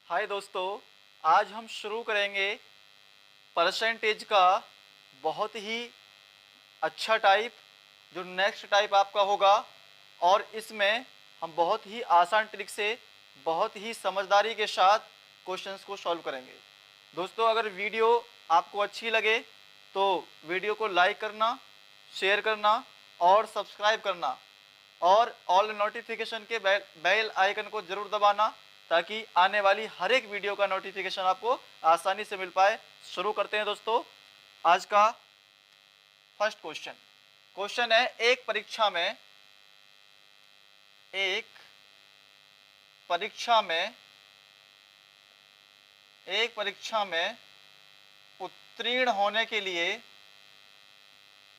हाय दोस्तों, आज हम शुरू करेंगे परसेंटेज का बहुत ही अच्छा टाइप, जो नेक्स्ट टाइप आपका होगा। और इसमें हम बहुत ही आसान ट्रिक से, बहुत ही समझदारी के साथ क्वेश्चंस को सॉल्व करेंगे। दोस्तों, अगर वीडियो आपको अच्छी लगे तो वीडियो को लाइक करना, शेयर करना और सब्सक्राइब करना, और ऑल नोटिफिकेशन के बेल आइकन को जरूर दबाना, ताकि आने वाली हर एक वीडियो का नोटिफिकेशन आपको आसानी से मिल पाए। शुरू करते हैं दोस्तों। आज का फर्स्ट क्वेश्चन है, एक परीक्षा में उत्तीर्ण होने के लिए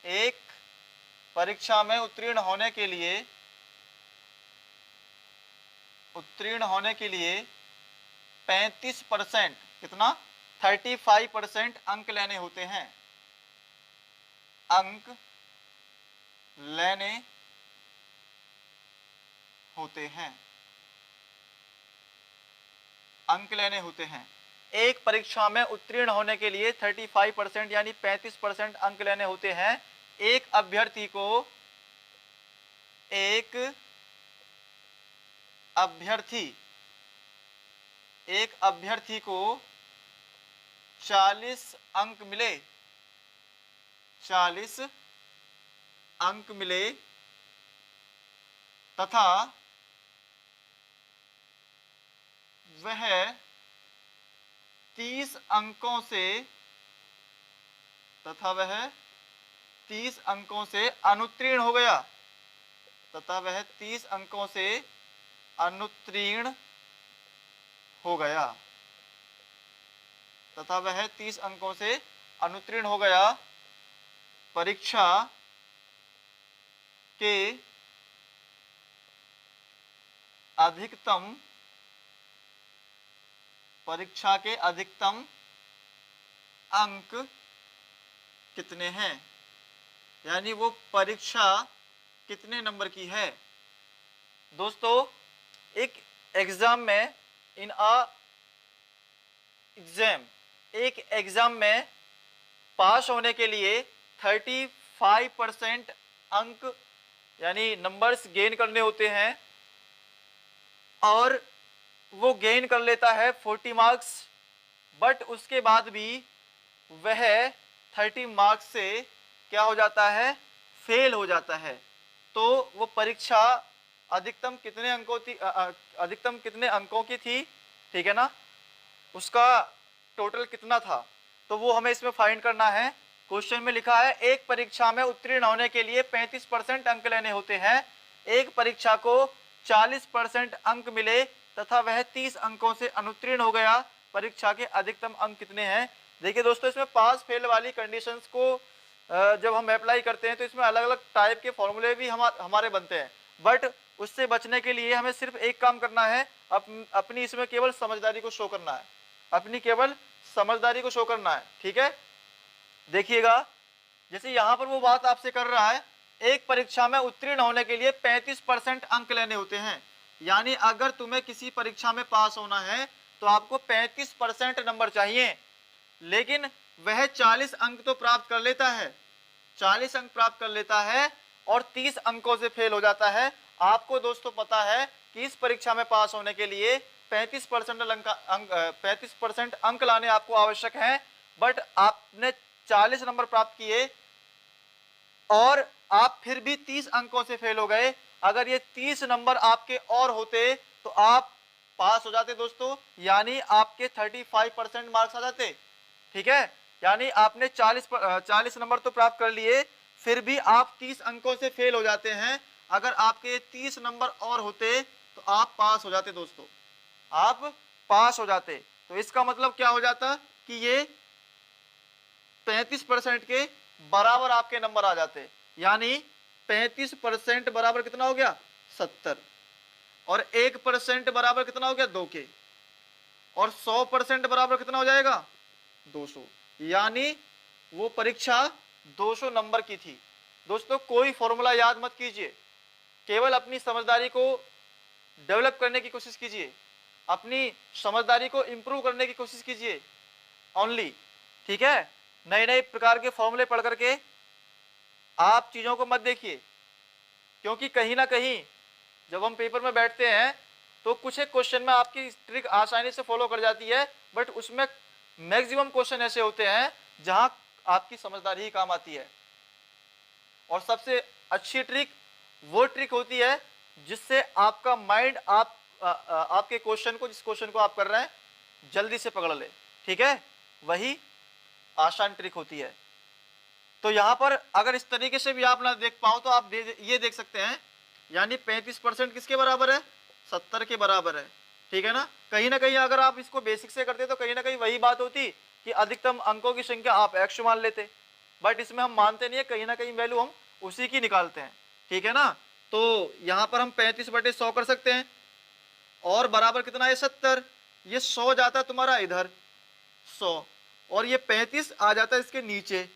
एक परीक्षा में उत्तीर्ण होने के लिए 35% कितना 35% अंक लेने होते हैं। अंक लेने होते हैं। अंक लेने होते हैं। एक परीक्षा में उत्तीर्ण होने के लिए 35% यानी 35% अंक लेने होते हैं। एक अभ्यर्थी को 40 अंक मिले तथा वह 30 अंकों से अनुत्तीर्ण हो गया। परीक्षा के अधिकतम अंक कितने हैं, यानी वो परीक्षा कितने नंबर की है। दोस्तों, एक एग्जाम में पास होने के लिए 35% अंक यानी नंबर्स गेन करने होते हैं, और वो गेन कर लेता है 40 मार्क्स। बट उसके बाद भी वह 30 मार्क्स से क्या हो जाता है, फेल हो जाता है। तो वो परीक्षा अधिकतम कितने अंकों की थी, ठीक है ना, उसका टोटल कितना था, तो वो हमें इसमें फाइंड करना है। क्वेश्चन में लिखा है, एक परीक्षा में उत्तीर्ण होने के लिए 35% अंक लेने होते हैं। एक परीक्षा को 40% अंक मिले तथा वह 30 अंकों से अनुत्तीर्ण हो गया। परीक्षा के अधिकतम अंक कितने हैं। देखिए दोस्तों, इसमें पास फेल वाली कंडीशंस को जब हम अप्लाई करते हैं तो इसमें अलग अलग टाइप के फॉर्मूले भी हमारे बनते हैं। बट उससे बचने के लिए हमें सिर्फ एक काम करना है, अपनी इसमें केवल समझदारी को शो करना है। ठीक है, देखिएगा, जैसे यहां पर वो बात आपसे कर रहा है, एक परीक्षा में उत्तीर्ण होने के लिए 35% अंक लेने होते हैं। यानी अगर तुम्हें किसी परीक्षा में पास होना है तो आपको 35% नंबर चाहिए, लेकिन वह 40 अंक तो प्राप्त कर लेता है और 30 अंकों से फेल हो जाता है। आपको दोस्तों पता है कि इस परीक्षा में पास होने के लिए 35% अंक लाने आपको आवश्यक है, बट आपने 40 नंबर प्राप्त किए और आप फिर भी 30 अंकों से फेल हो गए। अगर ये 30 नंबर आपके और होते तो आप पास हो जाते दोस्तों, यानी आपके 35% मार्क्स आ जाते। ठीक है, यानी आपने 40 नंबर तो प्राप्त कर लिए, फिर भी आप 30 अंकों से फेल हो जाते हैं। अगर आपके 30 नंबर और होते तो आप पास हो जाते दोस्तों, तो इसका मतलब क्या हो जाता कि ये 35% के बराबर आपके नंबर आ जाते। यानी 35% बराबर कितना हो गया, 70, और 1% बराबर कितना हो गया, 2 के, और 100% बराबर कितना हो जाएगा, 200। यानी वो परीक्षा 200 नंबर की थी। दोस्तों, कोई फॉर्मूला याद मत कीजिए, केवल अपनी समझदारी को डेवलप करने की कोशिश कीजिए। अपनी समझदारी को इम्प्रूव करने की कोशिश कीजिए ओनली, ठीक है। नए नए प्रकार के फॉर्मूले पढ़ करके आप चीज़ों को मत देखिए, क्योंकि कहीं ना कहीं जब हम पेपर में बैठते हैं तो कुछ एक क्वेश्चन में आपकी ट्रिक आसानी से फॉलो कर जाती है, बट उसमें मैक्सिमम क्वेश्चन ऐसे होते हैं जहां आपकी समझदारी ही काम आती है। और सबसे अच्छी ट्रिक वो ट्रिक होती है जिससे आपका माइंड आपके क्वेश्चन को, जिस क्वेश्चन को आप कर रहे हैं, जल्दी से पकड़ ले, ठीक है। वही आसान ट्रिक होती है। तो यहाँ पर अगर इस तरीके से भी आप ना देख पाओ तो आप ये देख सकते हैं, यानी 35% किसके बराबर है, 70 के बराबर है, ठीक है ना। कहीं ना कहीं अगर आप इसको बेसिक से करते तो कहीं ना कहीं वही बात होती कि अधिकतम अंकों की संख्या आप x मान लेते, बट इसमें हम मानते नहीं है, कहीं ना कहीं वैल्यू हम उसी की निकालते हैं, ठीक है ना। तो यहाँ पर हम 35/100 कर सकते हैं, और बराबर कितना है 70, ये 100 जाता है तुम्हारा इधर 100, और ये 35 आ जाता है इसके नीचे,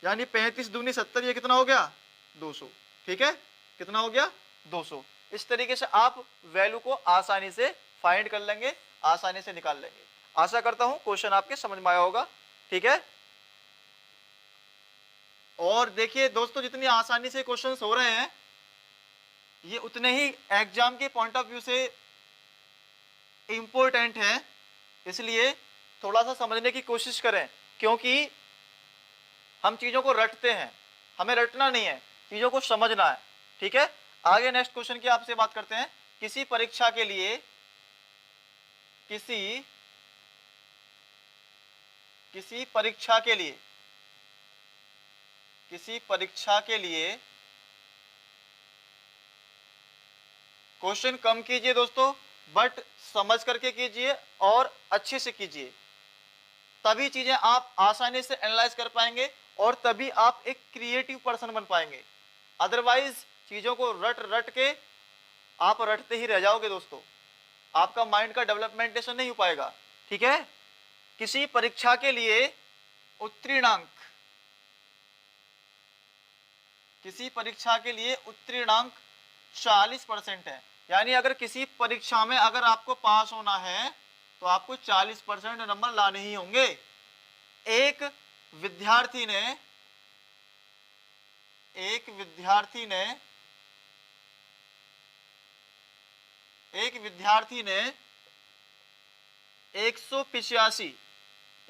यानी 35 दूनी 70, ये कितना हो गया 200, ठीक है, कितना हो गया 200। इस तरीके से आप वैल्यू को आसानी से फाइंड कर लेंगे, आसानी से निकाल लेंगे। आशा करता हूं क्वेश्चन आपके समझ में आया होगा, ठीक है। और देखिए दोस्तों, जितनी आसानी से क्वेश्चंस हो रहे हैं ये उतने ही एग्जाम के पॉइंट ऑफ व्यू से इंपॉर्टेंट है, इसलिए थोड़ा सा समझने की कोशिश करें, क्योंकि हम चीजों को रटते हैं, हमें रटना नहीं है, चीजों को समझना है, ठीक है। आगे नेक्स्ट क्वेश्चन की आपसे बात करते हैं। किसी परीक्षा के लिए किसी परीक्षा के लिए क्वेश्चन कम कीजिए दोस्तों, बट समझ करके कीजिए और अच्छे से कीजिए, तभी चीजें आप आसानी से एनालाइज कर पाएंगे और तभी आप एक क्रिएटिव पर्सन बन पाएंगे। अदरवाइज चीजों को रट के आप रटते ही रह जाओगे दोस्तों, आपका माइंड का डेवलपमेंटेशन नहीं हो पाएगा, ठीक है। किसी परीक्षा के लिए उत्तीर्णांक 40% है, यानी अगर किसी परीक्षा में अगर आपको पास होना है तो आपको 40% नंबर लाने ही होंगे। एक विद्यार्थी ने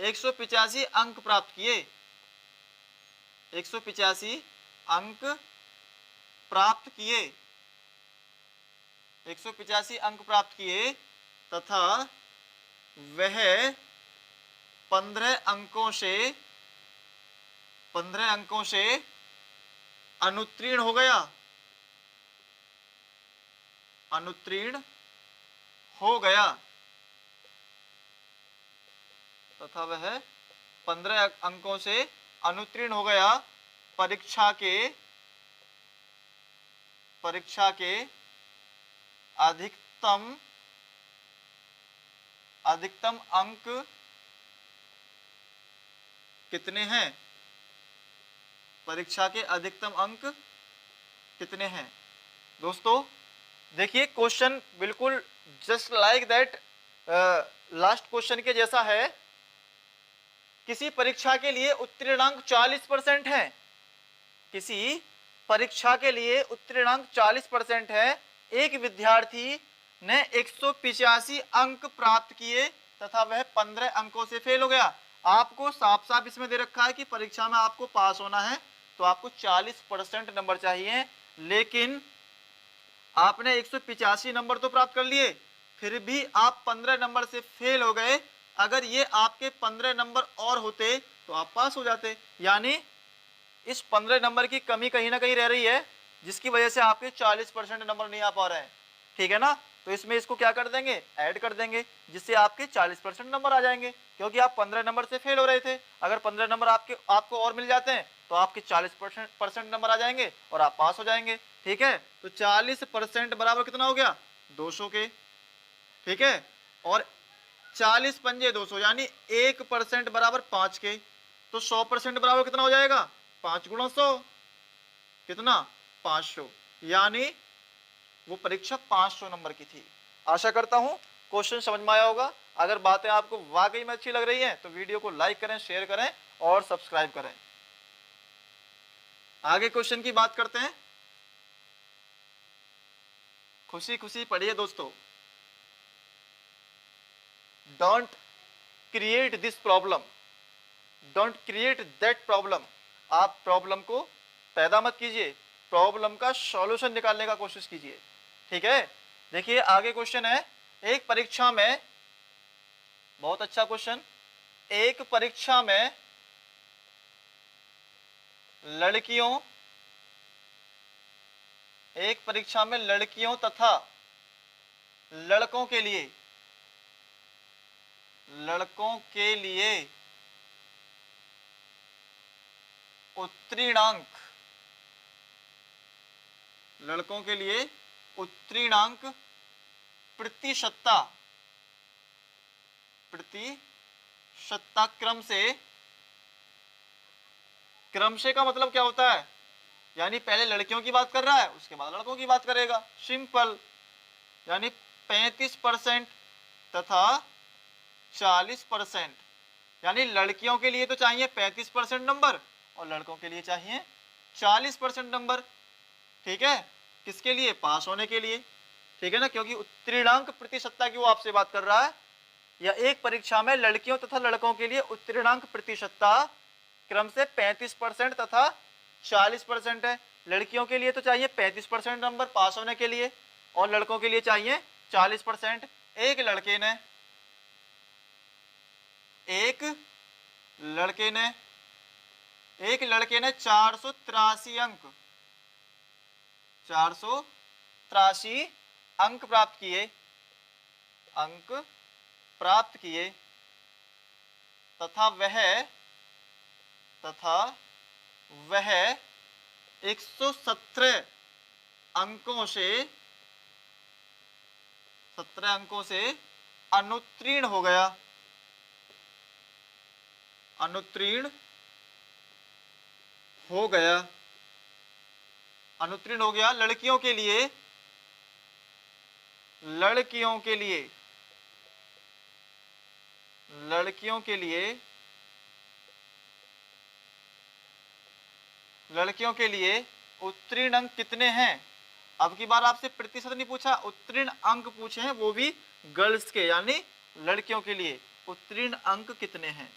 185 अंक प्राप्त किए, 185 अंक प्राप्त किए तथा वह 15 अंकों से अनुत्तीर्ण हो गया तथा वह 15 अंकों से अनुत्तीर्ण हो गया। परीक्षा के अधिकतम अंक कितने हैं? परीक्षा के अधिकतम अंक कितने हैं? दोस्तों देखिए, क्वेश्चन बिल्कुल just like that last question के जैसा है। किसी परीक्षा के लिए उत्तीर्णांक 40% है, किसी परीक्षा के लिए उत्तीर्णांक 40% है। एक विद्यार्थी ने 185 अंक प्राप्त किए तथा वह 15 अंकों से फेल हो गया। आपको साफ साफ इसमें दे रखा है कि परीक्षा में आपको पास होना है तो आपको 40% नंबर चाहिए, लेकिन आपने 185 नंबर तो प्राप्त कर लिए, फिर भी आप 15 नंबर से फेल हो गए। अगर ये आपके 15 नंबर और होते तो आप पास हो जाते, यानी इस 15 नंबर की कमी कहीं ना कहीं रह रही है, जिसकी वजह से आपके 40% नंबर नहीं आ पा रहे हैं, ठीक है ना। तो इसमें इसको क्या कर देंगे, ऐड कर देंगे, जिससे आपके 40% नंबर आ जाएंगे, क्योंकि आप 15 नंबर से फेल हो रहे थे। अगर 15 नंबर आपको और मिल जाते हैं तो आपके 40% नंबर आ जाएंगे और आप पास हो जाएंगे, ठीक है। तो 40% बराबर कितना हो गया, 200 के, ठीक है। और 40 पंजे 200, यानी 1% बराबर 5 के। तो 100% बराबर कितना हो जाएगा, 5 गुणा 100, कितना 500, यानी वो परीक्षा 500 नंबर की थी। आशा करता हूँ क्वेश्चन समझ में आया होगा। अगर बातें आपको वाकई में अच्छी लग रही हैं तो वीडियो को लाइक करें, शेयर करें और सब्सक्राइब करें। आगे क्वेश्चन की बात करते हैं। खुशी खुशी पढ़िए दोस्तों। Don't create this problem, don't create that problem. आप प्रॉब्लम को पैदा मत कीजिए, प्रॉब्लम का सॉल्यूशन निकालने का कोशिश कीजिए। ठीक है, देखिए आगे क्वेश्चन है। एक परीक्षा में, बहुत अच्छा क्वेश्चन, एक परीक्षा में लड़कियों, एक परीक्षा में लड़कियों तथा लड़कों के लिए, लड़कों के लिए उत्तीर्णांक, लड़कों के लिए उत्तीर्णांक प्रतिशतता, प्रतिशतता क्रम से, क्रम से का मतलब क्या होता है, यानी पहले लड़कियों की बात कर रहा है उसके बाद लड़कों की बात करेगा, सिंपल। यानी 35% तथा 40%, यानी लड़कियों के लिए तो चाहिए 35% नंबर और लड़कों के लिए चाहिए 40% नंबर। ठीक है, किसके लिए, पास होने के लिए। ठीक है ना, क्योंकि उत्तीर्णांक प्रतिशतता की वो आपसे बात कर रहा है। या एक परीक्षा में लड़कियों तथा लड़कों के लिए उत्तीर्णांक प्रतिशतता क्रम से 35% तथा 40% है। लड़कियों के लिए तो चाहिए 35% नंबर पास होने के लिए और लड़कों के लिए चाहिए 40%। एक लड़के ने, एक लड़के ने 483 अंक, 483 अंक प्राप्त किए, अंक प्राप्त किए तथा वह 117 अंकों से, 17 अंकों से अनुत्तीर्ण हो गया, अनुत्तीर्ण हो गया, अनुत्तीर्ण हो गया। लड़कियों के लिए, लड़कियों के लिए, लड़कियों के लिए, लड़कियों के लिए उत्तीर्ण अंक कितने हैं। अब की बार आपसे प्रतिशत नहीं पूछा, उत्तीर्ण अंक पूछे हैं, वो भी गर्ल्स के, यानी लड़कियों के लिए उत्तीर्ण अंक कितने हैं।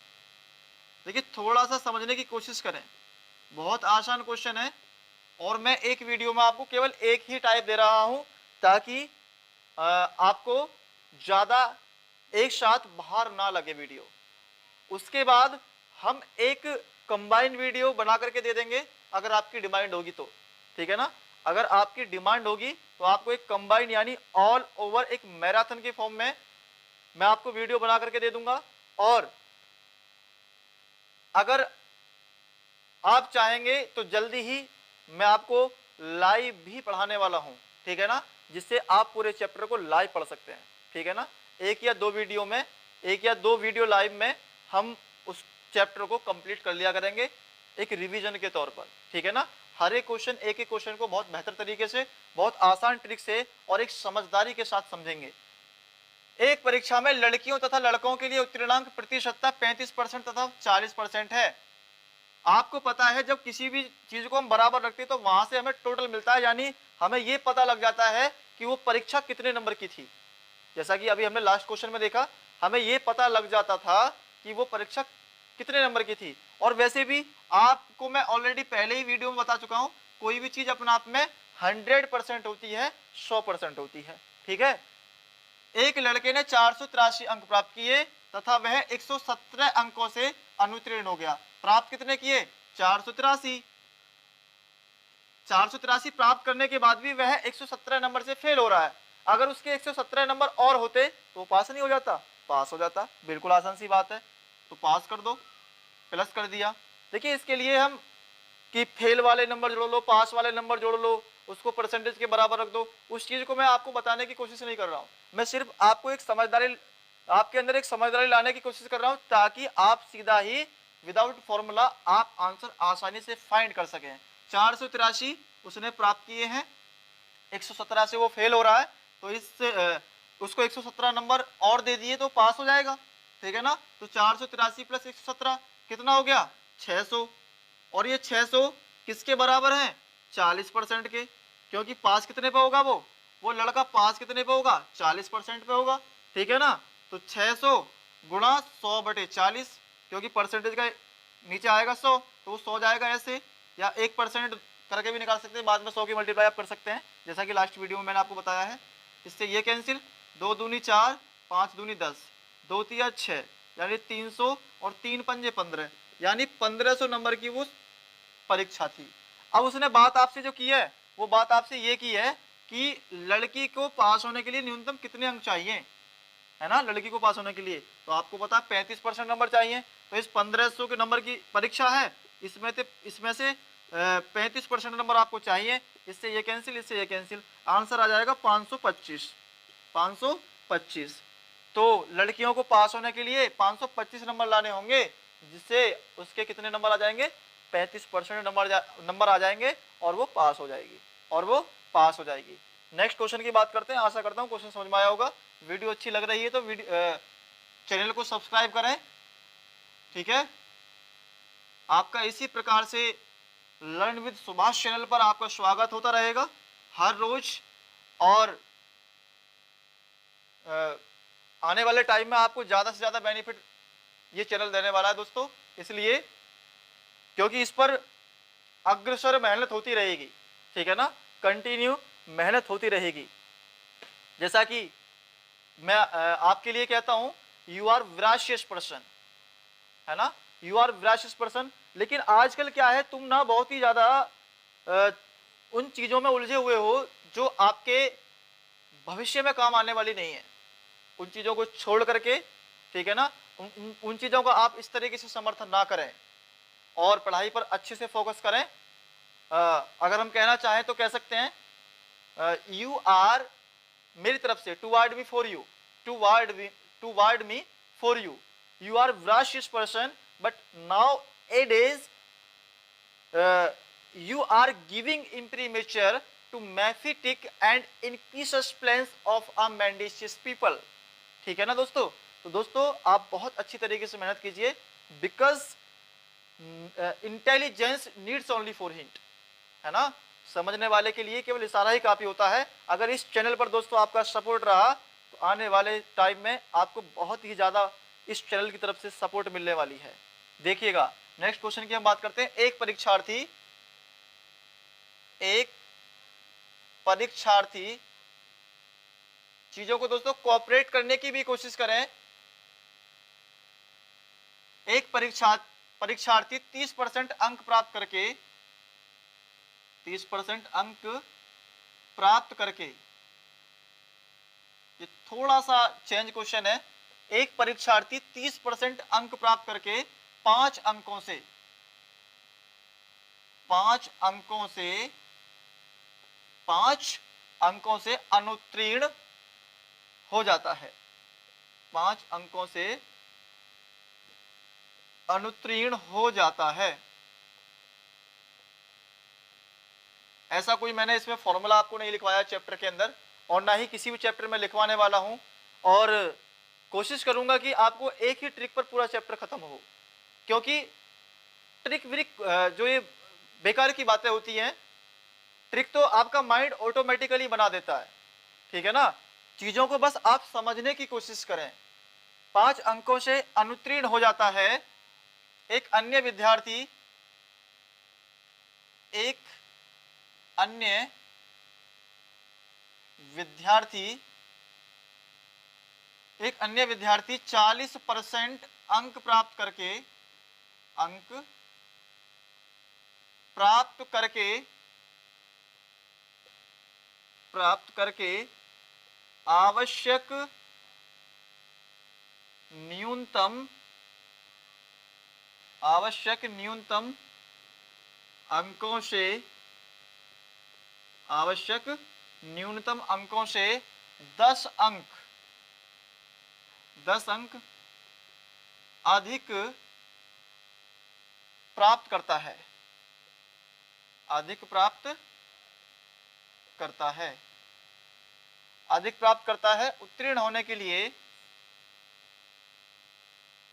देखिए थोड़ा सा समझने की कोशिश करें, बहुत आसान क्वेश्चन है और मैं एक वीडियो में आपको केवल एक ही टाइप दे रहा हूं ताकि आपको ज्यादा एक साथ बाहर ना लगे वीडियो। उसके बाद हम एक कंबाइंड वीडियो बना करके दे देंगे अगर आपकी डिमांड होगी तो। ठीक है ना, अगर आपकी डिमांड होगी तो आपको एक कंबाइंड यानी ऑल ओवर एक मैराथन के फॉर्म में मैं आपको वीडियो बना करके दे दूंगा। और अगर आप चाहेंगे तो जल्दी ही मैं आपको लाइव भी पढ़ाने वाला हूं। ठीक है ना, जिससे आप पूरे चैप्टर को लाइव पढ़ सकते हैं। ठीक है ना, एक या दो वीडियो लाइव में हम उस चैप्टर को कंप्लीट कर लिया करेंगे एक रिवीजन के तौर पर। ठीक है ना, हर एक क्वेश्चन, एक एक क्वेश्चन को बहुत बेहतर तरीके से, बहुत आसान ट्रिक से और एक समझदारी के साथ समझेंगे। एक परीक्षा में लड़कियों तथा लड़कों के लिए उत्तीर्णांक प्रतिशतता 35% तथा 40% है। आपको पता है जब किसी भी चीज को हम बराबर रखते हैं तो वहां से हमें टोटल मिलता है, यानी हमें यह पता लग जाता है कि वो परीक्षा कितने नंबर की थी। जैसा कि अभी हमने लास्ट क्वेश्चन में देखा, हमें यह पता लग जाता था कि वो परीक्षा कितने नंबर की थी। और वैसे भी आपको मैं ऑलरेडी पहले ही वीडियो में बता चुका हूं, कोई भी चीज अपने आप में 100% होती है, 100% होती है। ठीक है, एक लड़के ने 483 अंक प्राप्त किए तथा वह 117 अंकों से अनुत्तीर्ण हो गया। प्राप्त कितने किए, 483। 483 प्राप्त करने के बाद भी वह 117 नंबर से फेल हो रहा है। अगर उसके 117 नंबर और होते तो पास नहीं हो जाता, पास हो जाता। बिल्कुल आसान सी बात है, तो पास कर दो, प्लस कर दिया। देखिए इसके लिए हम कि फेल वाले नंबर जोड़ लो, पास वाले नंबर जोड़ लो, उसको परसेंटेज के बराबर रख दो, उस चीज को मैं आपको बताने की कोशिश नहीं कर रहा हूं। मैं सिर्फ आपको एक समझदारी, आपके अंदर एक समझदारी लाने की कोशिश कर रहा हूं ताकि आप सीधा ही विदाउट फॉर्मूला आप आंसर आसानी से फाइंड कर सकें। 483 उसने प्राप्त किए हैं, 117 से वो फेल हो रहा है, तो इस उसको 117 नंबर और दे दिए तो पास हो जाएगा, ठीक है ना। तो 483 प्लस 117 कितना हो गया, 600। और ये 600 किसके बराबर है, 40% के, क्योंकि पास कितने पे होगा, वो लड़का पास कितने पे होगा, 40% पे होगा, ठीक है ना। तो 600 गुणा 100/40, क्योंकि परसेंटेज का नीचे आएगा 100, तो वो 100 जाएगा ऐसे, या 1% करके भी निकाल सकते हैं, बाद में 100 की मल्टीप्लाई आप कर सकते हैं, जैसा कि लास्ट वीडियो में मैंने आपको बताया है। इससे ये कैंसिल, 2 दूनी 4, 5 दूनी 10, 2 तिया 6, यानी 300 और 3 पंजे 15, यानी 1500 नंबर की वो परीक्षा थी। अब उसने बात आपसे जो की है, वो बात आपसे ये की है कि लड़की को पास होने के लिए न्यूनतम कितने अंक चाहिए, है ना, लड़की को पास होने के लिए। तो आपको पता है 35% नंबर चाहिए, तो इस 1500 के नंबर की परीक्षा है, इसमें से 35% नंबर आपको चाहिए। इससे ये कैंसिल, इससे ये कैंसिल, आंसर आ जाएगा 525। 525। तो लड़कियों को पास होने के लिए 525 नंबर लाने होंगे, जिससे उसके कितने नंबर आ जाएंगे, 35% नंबर आ जाएंगे, और वो पास हो जाएगी, नेक्स्ट क्वेश्चन की बात करते हैं। आशा करता हूँ क्वेश्चन समझ में आया होगा। वीडियो अच्छी लग रही है तो चैनल को सब्सक्राइब करें, ठीक है। आपका इसी प्रकार से लर्न विद सुभाष चैनल पर आपका स्वागत होता रहेगा हर रोज, और आने वाले टाइम में आपको ज़्यादा से ज़्यादा बेनिफिट ये चैनल देने वाला है दोस्तों, इसलिए क्योंकि इस पर अग्रसर मेहनत होती रहेगी, ठीक है ना, कंटिन्यू मेहनत होती रहेगी। जैसा कि मैं आपके लिए कहता हूं, यू आर विराशियस पर्सन, है ना, यू आर विराशियस पर्सन। लेकिन आजकल क्या है, तुम ना बहुत ही ज्यादा उन चीजों में उलझे हुए हो जो आपके भविष्य में काम आने वाली नहीं है। उन चीजों को छोड़ करके, ठीक है ना, उन चीजों को आप इस तरीके से समर्थन ना करें और पढ़ाई पर अच्छे से फोकस करें। अगर हम कहना चाहें तो कह सकते हैं, यू आर, मेरी तरफ से, toward me for you, toward me for you, you are veracious person, but nowadays you are giving imprimatur to mephitic and incisive plans of a mendacious people, ठीक है ना दोस्तों। तो दोस्तों आप बहुत अच्छी तरीके से मेहनत कीजिए, because intelligence needs only for hint, है ना, समझने वाले के लिए केवल इशारा ही काफी होता है। अगर इस चैनल पर दोस्तों आपका सपोर्ट रहा तो आने वाले टाइम में आपको बहुत ही ज्यादा इस चैनल की तरफ से सपोर्ट मिलने वाली है। देखिएगा नेक्स्ट क्वेश्चन की हम बात करते हैं। एक परीक्षार्थी चीजों को दोस्तों कोऑपरेट करने की भी कोशिश करें। एक परीक्षार्थी 30% अंक प्राप्त करके 30% अंक प्राप्त करके, ये थोड़ा सा चेंज क्वेश्चन है। एक परीक्षार्थी 30% अंक प्राप्त करके 5 अंकों से अनुत्तीर्ण हो जाता है, 5 अंकों से अनुत्तीर्ण हो जाता है। ऐसा कोई मैंने इसमें फॉर्मूला आपको नहीं लिखवाया चैप्टर के अंदर, और ना ही किसी भी चैप्टर में लिखवाने वाला हूं, और कोशिश करूंगा कि आपको एक ही ट्रिक पर पूरा चैप्टर खत्म हो, क्योंकि ट्रिक व्रिक जो ये बेकार की बातें होती हैं, ट्रिक तो आपका माइंड ऑटोमेटिकली बना देता है, ठीक है ना। चीजों को बस आप समझने की कोशिश करें। 5 अंकों से अनुत्तीर्ण हो जाता है। एक अन्य विद्यार्थी 40% अंक प्राप्त करके आवश्यक न्यूनतम अंकों से 10 अंक अधिक प्राप्त करता है, अधिक प्राप्त करता है, उत्तीर्ण होने के लिए,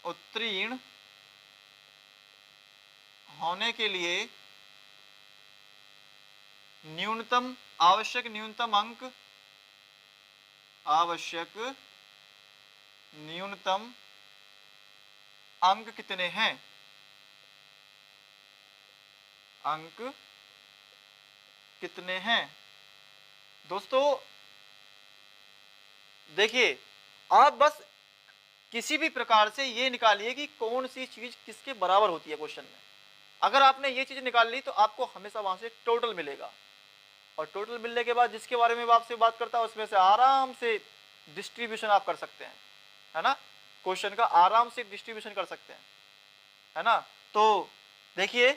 उत्तीर्ण होने के लिए न्यूनतम आवश्यक न्यूनतम अंक, आवश्यक न्यूनतम अंक कितने हैं, अंक कितने हैं। दोस्तों देखिए, आप बस किसी भी प्रकार से ये निकालिए कि कौन सी चीज किसके बराबर होती है क्वेश्चन में। अगर आपने ये चीज निकाल ली तो आपको हमेशा वहां से टोटल मिलेगा, और टोटल मिलने के बाद जिसके बारे में आपसे बात करता है उसमें से आराम से डिस्ट्रीब्यूशन आप कर सकते हैं, है ना, क्वेश्चन का आराम से डिस्ट्रीब्यूशन कर सकते हैं, है ना। तो देखिए,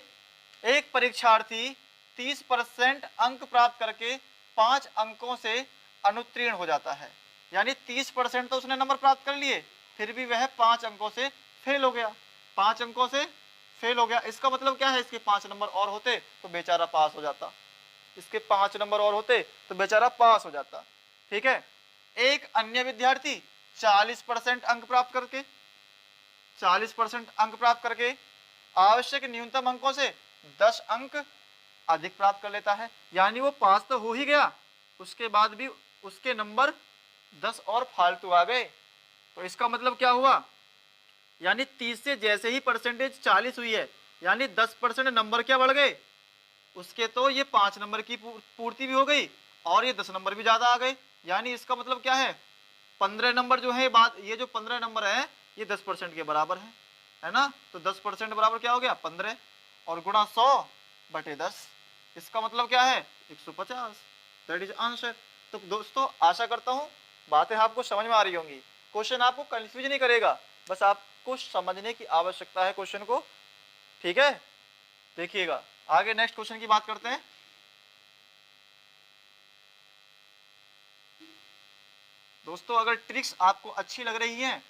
एक परीक्षार्थी 30% अंक प्राप्त करके 5 अंकों से अनुत्तीर्ण हो जाता है, यानी 30% तो उसने नंबर प्राप्त कर लिए, फिर भी वह 5 अंकों से फेल हो गया, 5 अंकों से फेल हो गया। इसका मतलब क्या है, इसके 5 नंबर और होते तो बेचारा पास हो जाता, इसके 5 नंबर और होते तो बेचारा पास हो जाता, ठीक है। एक अन्य विद्यार्थी 40% अंक प्राप्त करके, 40% अंक प्राप्त करके आवश्यक न्यूनतम अंकों से 10 अंक अधिक प्राप्त कर लेता है, यानी वो पास तो हो ही गया, उसके बाद भी उसके नंबर 10 और फालतू आ गए। तो इसका मतलब क्या हुआ, यानी 30 से जैसे ही परसेंटेज 40 हुई है, यानी 10% नंबर क्या बढ़ गए उसके, तो ये 5 नंबर की पूर्ति भी हो गई और ये 10 नंबर भी ज्यादा आ गए। यानी इसका मतलब क्या है, 15 नंबर जो है, बात ये जो 15 नंबर है ये 10% के बराबर है ना। तो 10% बराबर क्या हो गया 15, और गुणा 100/10, इसका मतलब क्या है 150, दैट इज आंसर। तो दोस्तों आशा करता हूं बातें आपको समझ में आ रही होंगी, क्वेश्चन आपको कंफ्यूज नहीं करेगा, बस आपको समझने की आवश्यकता है क्वेश्चन को, ठीक है। देखिएगा आगे नेक्स्ट क्वेश्चन की बात करते हैं। दोस्तों अगर ट्रिक्स आपको अच्छी लग रही हैं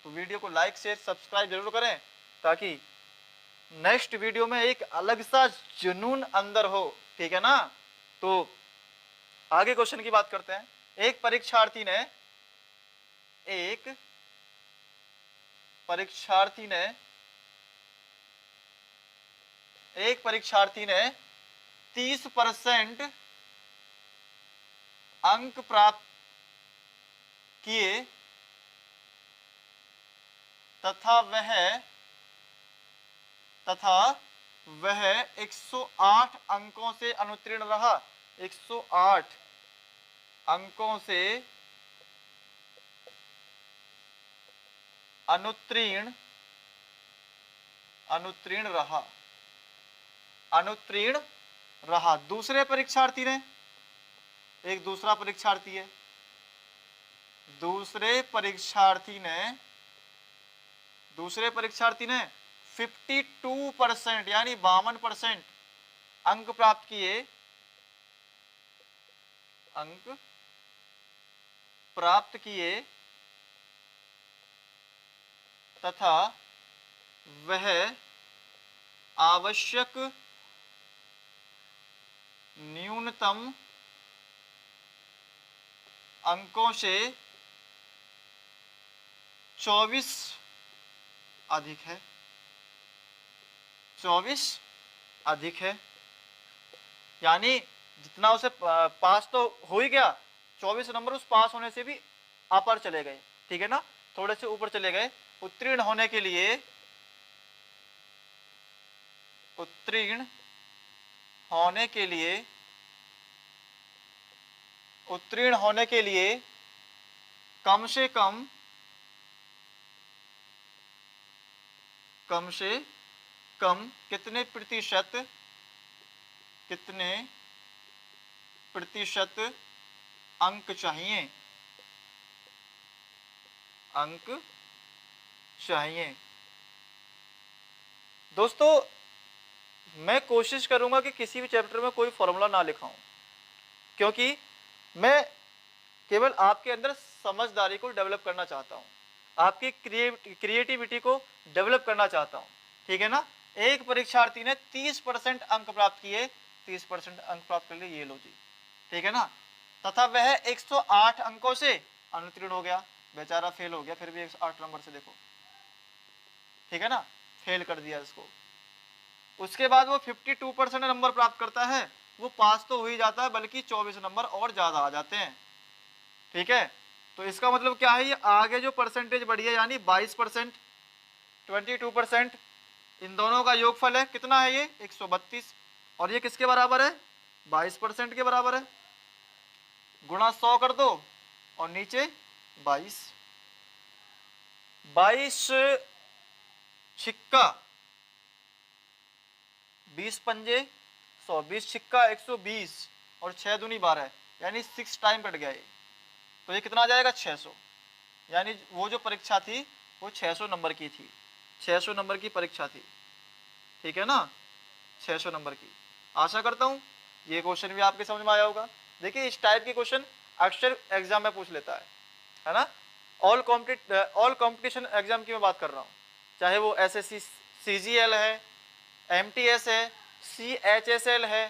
तो वीडियो को लाइक शेयर सब्सक्राइब जरूर करें, ताकि नेक्स्ट वीडियो में एक अलग सा जुनून अंदर हो, ठीक है ना। तो आगे क्वेश्चन की बात करते हैं। एक परीक्षार्थी ने एक परीक्षार्थी ने 30% अंक प्राप्त किए तथा वह 108 अंकों से अनुत्तीर्ण रहा, 108 अंकों से अनुत्तीर्ण रहा। दूसरे परीक्षार्थी ने, एक दूसरा परीक्षार्थी है, दूसरे परीक्षार्थी ने 52% यानी 52% अंक प्राप्त किए तथा वह आवश्यक न्यूनतम अंकों से 24 अधिक है, 24 अधिक है, यानी जितना उसे पास तो हो ही गया, 24 नंबर उस पास होने से भी ऊपर चले गए, ठीक है ना, थोड़े से ऊपर चले गए। उत्तीर्ण होने के लिए कम से कम कितने प्रतिशत अंक चाहिए। दोस्तों मैं कोशिश करूंगा कि किसी भी चैप्टर में कोई फॉर्मूला ना लिखाऊं, क्योंकि मैं केवल आपके अंदर समझदारी को डेवलप करना चाहता हूं, आपकी क्रिएटिविटी को डेवलप करना चाहता हूं, ठीक है ना। एक परीक्षार्थी ने 30% अंक प्राप्त किए, 30% अंक प्राप्त कर लिए, ये लो जी, ठीक है ना। तथा वह 108 अंकों से अनुत्तीर्ण हो गया। बेचारा फेल हो गया, फिर भी 108 नंबर से, देखो ठीक है ना, फेल कर दिया इसको। उसके बाद वो 52% नंबर प्राप्त करता है, वो पास तो हो ही जाता है, बल्कि 24 नंबर और ज्यादा आ जाते हैं। ठीक है, तो इसका मतलब क्या है, ये आगे जो परसेंटेज बढ़ी है यानी 22%, 22%, इन दोनों का योगफल है कितना है, ये 132, और ये किसके बराबर है, 22% के बराबर है। गुणा 100 कर दो और नीचे 22, 22 छिक्का 20 पंजे 100, 20 छिक्का 120 और 6 दूनी 12, यानी 6 टाइम कट गया ये, तो ये कितना आ जाएगा 600। यानी वो जो परीक्षा थी वो 600 नंबर की थी, 600 नंबर की परीक्षा थी। ठीक है ना, 600 नंबर की। आशा करता हूँ ये क्वेश्चन भी आपके समझ में आया होगा। देखिए इस टाइप के क्वेश्चन अक्सर एग्जाम में पूछ लेता है ना। ऑल कॉम्पिटिशन एग्जाम की मैं बात कर रहा हूँ, चाहे वो SSC CGL है, MTS है, CHSL है,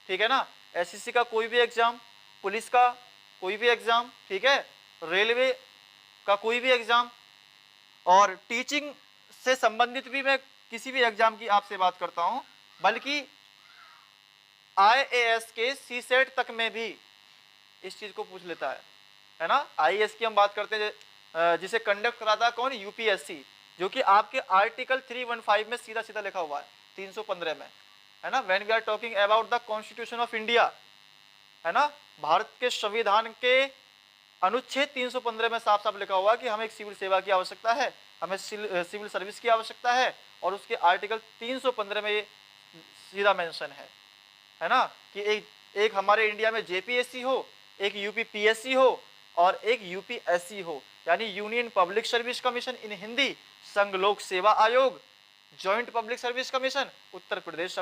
ठीक है ना, SSC का कोई भी एग्जाम, पुलिस का कोई भी एग्जाम, ठीक है, रेलवे का कोई भी एग्जाम, और टीचिंग से संबंधित भी मैं किसी भी एग्जाम की आपसे बात करता हूं, बल्कि IAS के CSET तक में भी इस चीज को पूछ लेता है ना। IAS की हम बात करते हैं, जिसे कंडक्ट कराता है कौन, UPSC, जो कि आपके आर्टिकल 315 में सीधा सीधा लिखा हुआ है, 315 में, है ना। When we are talking about the constitution of India, है ना, भारत के संविधान के अनुच्छेद 315 में साफ साफ लिखा हुआ है कि हमें एक सिविल सेवा की आवश्यकता है, हमें सिविल सर्विस की आवश्यकता है, और उसके आर्टिकल 315 में ये सीधा मेंशन है ना, कि एक हमारे इंडिया में JPSC हो, एक UPPSC हो, और एक UPSC हो, यानी यूनियन पब्लिक सर्विस कमीशन इन हिंदी, संघ लोक सेवा आयोग, joint public service commission, Uttar Pradesh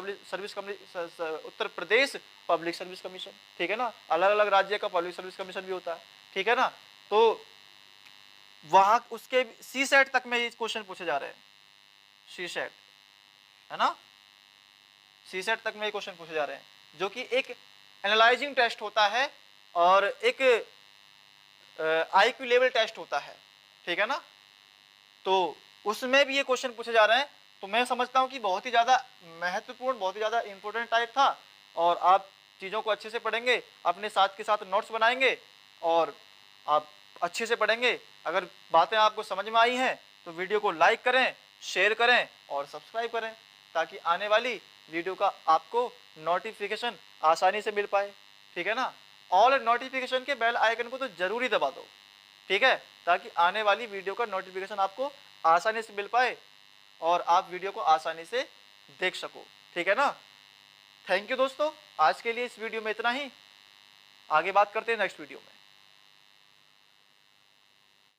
public service commission, ठीक है ना। अलग अलग राज्य का पब्लिक सर्विस कमीशन भी होता है, ठीक है ना। तो वहां उसके CSET तक में ये क्वेश्चन पूछे जा रहे हैं, CSET, है ना, CSET तक में ये क्वेश्चन पूछे जा रहे हैं, जो कि एक एनालाइजिंग टेस्ट होता है और एक IQ लेवल टेस्ट होता है, ठीक है ना। तो उसमें भी ये क्वेश्चन पूछे जा रहे हैं, तो मैं समझता हूं कि बहुत ही ज्यादा महत्वपूर्ण, बहुत ही ज्यादा इंपॉर्टेंट टाइप था, और आप चीजों को अच्छे से पढ़ेंगे, अपने साथ के साथ नोट्स बनाएंगे और आप अच्छे से पढ़ेंगे। अगर बातें आपको समझ में आई हैं तो वीडियो को लाइक करें, शेयर करें और सब्सक्राइब करें, ताकि आने वाली वीडियो का आपको नोटिफिकेशन आसानी से मिल पाए, ठीक है ना। ऑल नोटिफिकेशन के बेल आइकन को तो जरूरी दबा दो, ठीक है, ताकि आने वाली वीडियो का नोटिफिकेशन आपको आसानी से मिल पाए और आप वीडियो को आसानी से देख सको, ठीक है ना। थैंक यू दोस्तों, आज के लिए इस वीडियो में इतना ही, आगे बात करते हैं नेक्स्ट वीडियो में।